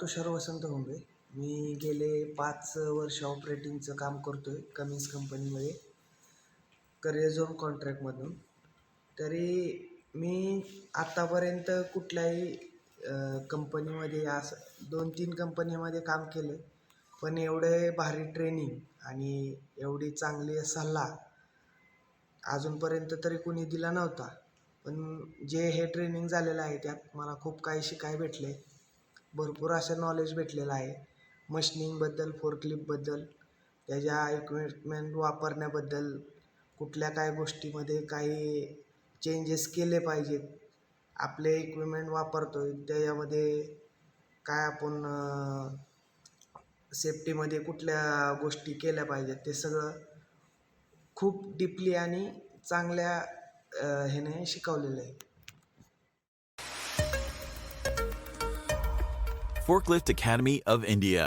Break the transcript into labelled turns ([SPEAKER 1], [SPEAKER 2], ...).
[SPEAKER 1] तुषार वसंत होंबे. मी गेले 5 वर्ष ऑपरेटिंगचं काम करतो आहे कमिन्स कंपनीमध्ये करिअर झोन कॉन्ट्रॅक्टमधून. तरी मी आत्तापर्यंत कुठल्याही कंपनीमध्ये असं 2-3 कंपनीमध्ये काम केलं आहे, पण एवढे भारी ट्रेनिंग आणि एवढी चांगली सल्ला अजूनपर्यंत तरी कुणी दिला नव्हता. पण जे हे ट्रेनिंग झालेलं आहे त्यात मला खूप काही शिकायला भेटले. भरपूर असं नॉलेज भेटलेलं आहे मशिनिंगबद्दल, फोर्कलिफ्टबद्दल, त्याच्या इक्विपमेंट वापरण्याबद्दल, कुठल्या काय गोष्टीमध्ये काही चेंजेस केले पाहिजेत. आपले इक्विपमेंट वापरतो आहे त्याच्यामध्ये काय आपण सेफ्टीमध्ये कुठल्या गोष्टी केल्या पाहिजेत ते सगळं खूप डीपली आणि चांगल्या ह्याने शिकवलेलं आहे.
[SPEAKER 2] Forklift Academy of India.